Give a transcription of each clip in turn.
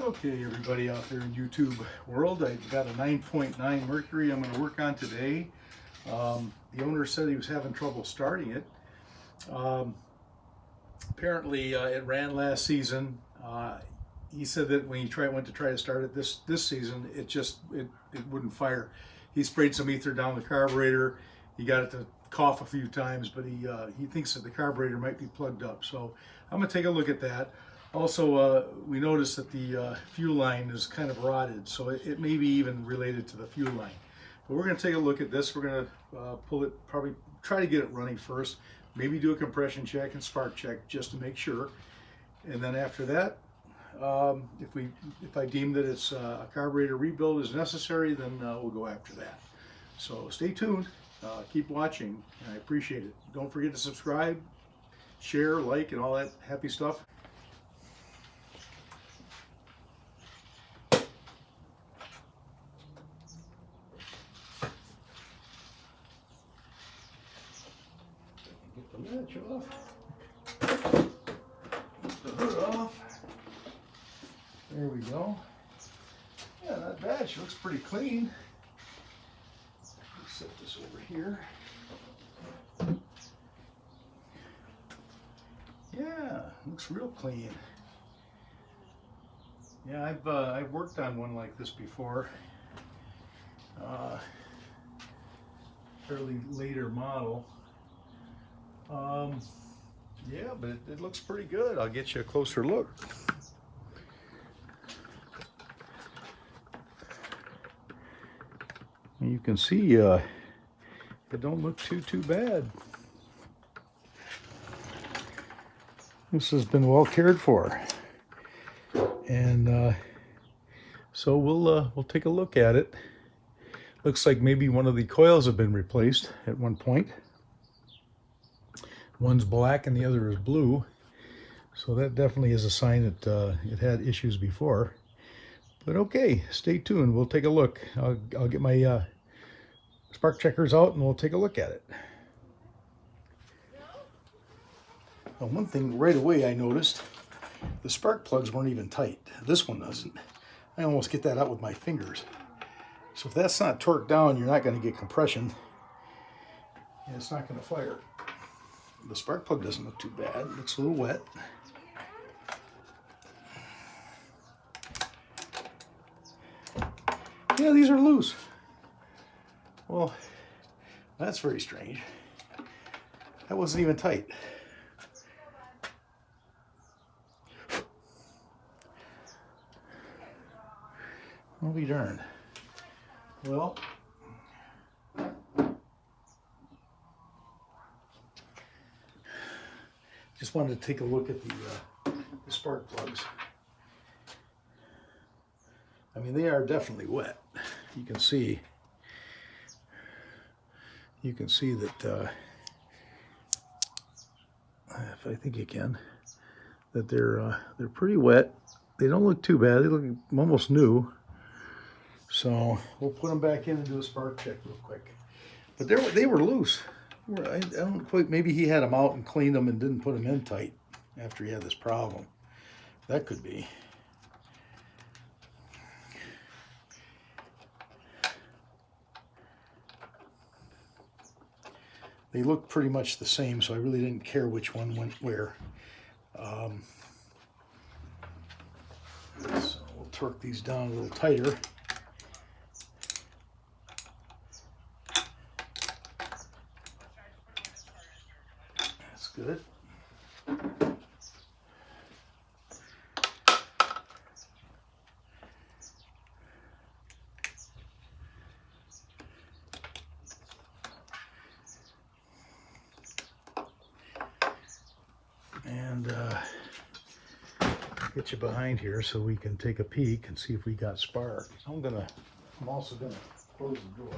Okay, everybody out there in YouTube world, I've got a 9.9 Mercury I'm going to work on today. The owner said he was having trouble starting it. Apparently, it ran last season. He said that when he went to try to start it this season, it wouldn't fire. He sprayed some ether down the carburetor. He got it to cough a few times, but he thinks that the carburetor might be plugged up. So I'm going to take a look at that. Also, we noticed that the fuel line is kind of rotted, so it may be even related to the fuel line. But we're going to take a look at this. We're going to pull it, probably try to get it running first, maybe do a compression check and spark check just to make sure. And then after that, if I deem that it's a carburetor rebuild is necessary, then we'll go after that. So stay tuned, keep watching, and I appreciate it. Don't forget to subscribe, share, like, and all that happy stuff. Get the latch off. Get the hood off. There we go. Yeah, not bad. She looks pretty clean. Set this over here. Yeah, looks real clean. Yeah, I've worked on one like this before. Fairly later model. Yeah, but it looks pretty good. I'll get you a closer look. You can see it don't look too bad. This has been well cared for, and so we'll take a look at it. Looks like maybe one of the coils have been replaced at one point. One's black and the other is blue, so that definitely is a sign that it had issues before. But okay, stay tuned. We'll take a look. I'll get my spark checkers out and we'll take a look at it. Now, one thing right away I noticed, the spark plugs weren't even tight. This one doesn't. I almost get that out with my fingers. So if that's not torqued down, you're not going to get compression, and it's not going to fire. The spark plug doesn't look too bad. It looks a little wet. Yeah, these are loose. Well, that's very strange. That wasn't even tight. I'll be darned. Well, just wanted to take a look at the spark plugs. I mean, they are definitely wet. You can see that, if I think you can, that they're pretty wet. They don't look too bad. They look almost new. So we'll put them back in and do a spark check real quick. But they were loose. I don't quite, maybe he had them out and cleaned them and didn't put them in tight after he had this problem. That could be. They look pretty much the same, so I really didn't care which one went where. So we'll torque these down a little tighter. That's good. And get you behind here so we can take a peek and see if we got spark. I'm also gonna close the door.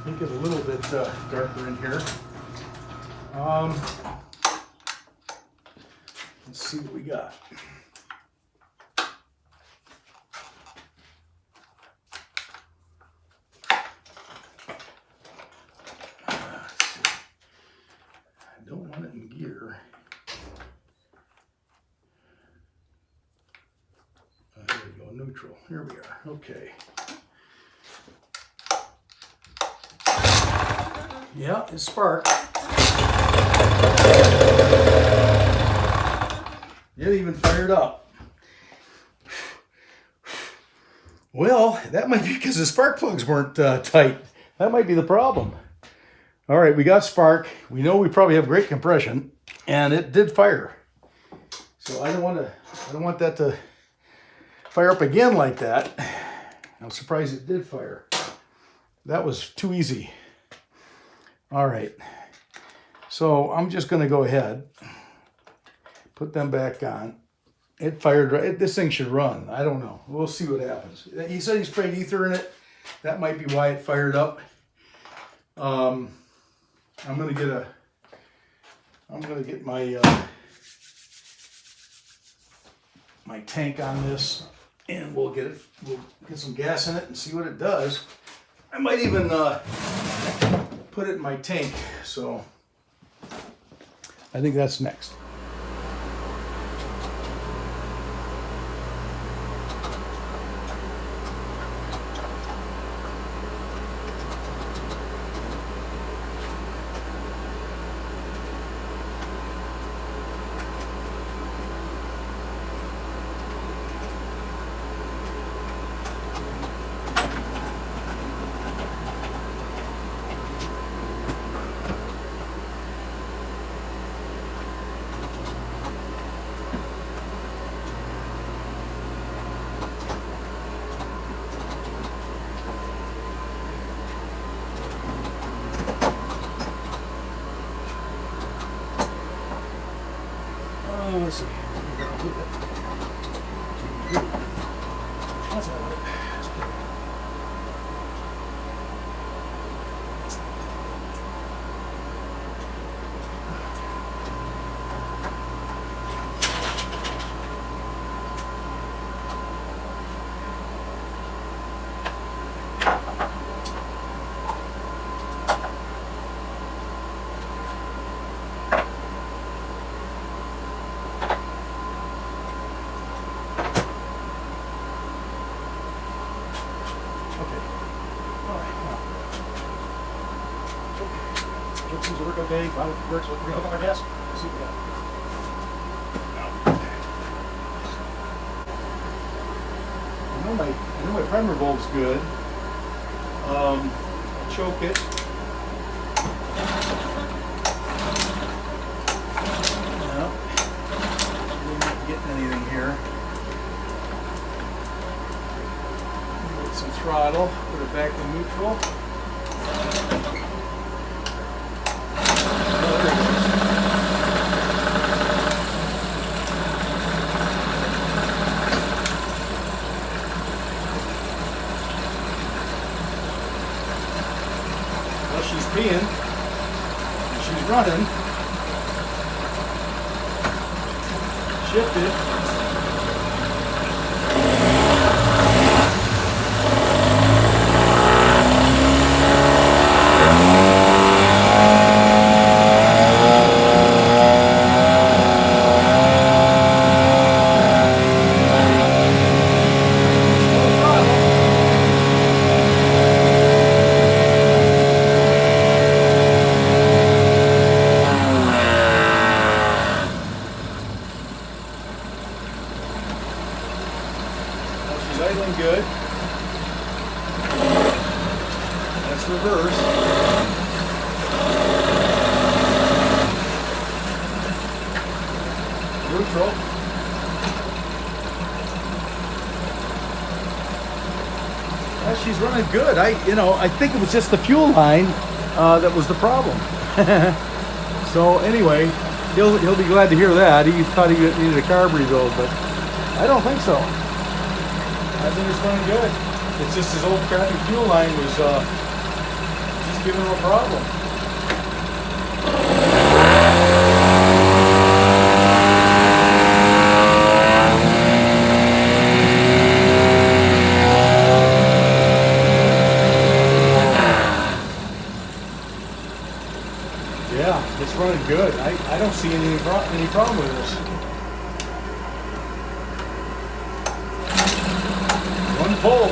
Make it a little bit darker in here. Let's see what we got. neutral. Here we are. Okay. Yeah, it sparked. It even fired up. Well, that might be because the spark plugs weren't tight. That might be the problem. All right, we got spark. We know we probably have great compression, and it did fire. So I don't want that to fire up again like that. I'm surprised it did fire. That was too easy. All right. So I'm just going to go ahead, put them back on. It fired right. This thing should run. I don't know. We'll see what happens. He said he sprayed ether in it. That might be why it fired up. I'm gonna get my my tank on this, and we'll get some gas in it and see what it does. I might even put it in my tank. So I think that's next. Let's see. That's all right. Seems to work okay. If it works, we're going to hook up our gas. Let's see what we got. I know my primer bulb's good. Choke it. No, we're not getting anything here. Get some throttle. Put it back to neutral. She's peeing, and she's running, shifted. She's idling good. That's reverse. Neutral. Well, she's running good. I think it was just the fuel line that was the problem. So anyway, he'll be glad to hear that. He thought he needed a carb rebuild, but I don't think so. I think it's running good. It's just his old crappy fuel line was just giving him a problem. Yeah, it's running good. I don't see any problem with this. pull.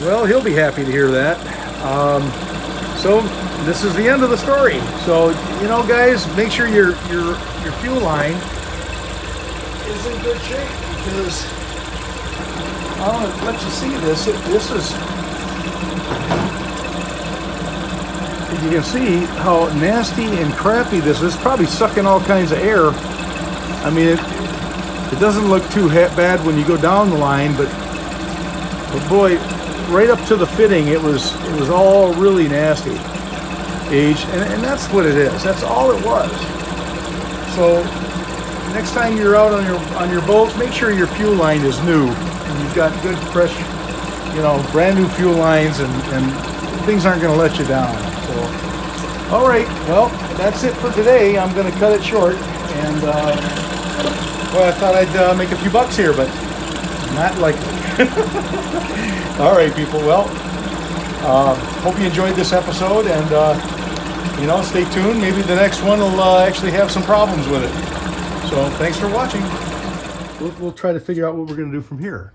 Well, he'll be happy to hear that. So this is the end of the story. So, you know, guys, make sure your fuel line is in good shape, because I want to let you see this. This is, you can see how nasty and crappy this is. It's probably sucking all kinds of air. I mean, it doesn't look too bad when you go down the line, but boy, right up to the fitting, it was all really nasty, aged, and that's what it is. That's all it was. So next time you're out on your boats, make sure your fuel line is new and you've got good, fresh, you know, brand new fuel lines, and things aren't going to let you down. So, all right, well, that's it for today. I'm going to cut it short, and well, I thought I'd make a few bucks here, but not likely. All right, people. Well, hope you enjoyed this episode, and you know, stay tuned. Maybe the next one will actually have some problems with it. So, thanks for watching. We'll try to figure out what we're going to do from here.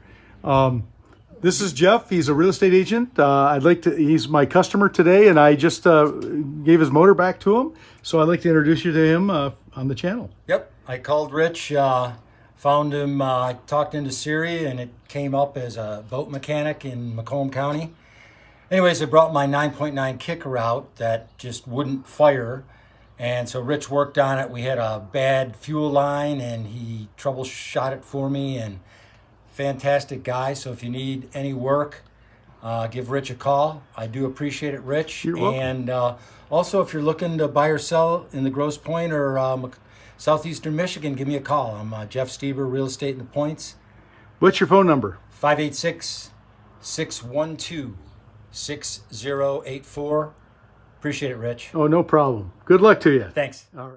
This is Jeff. He's a real estate agent. He's my customer today, and I just gave his motor back to him. So I'd like to introduce you to him on the channel. Yep, I called Rich. Found him, I talked into Siri, and it came up as a boat mechanic in Macomb County. Anyways, I brought my 9.9 kicker out that just wouldn't fire. And so Rich worked on it. We had a bad fuel line, and he troubleshot it for me, and fantastic guy. So if you need any work, give Rich a call. I do appreciate it, Rich. You're welcome. And also, if you're looking to buy or sell in the Grosse Pointe or Southeastern Michigan, give me a call. I'm Jeff Stieber, Real Estate in the Points. What's your phone number? 586-612-6084. Appreciate it, Rich. Oh, no problem. Good luck to you. Thanks. All right.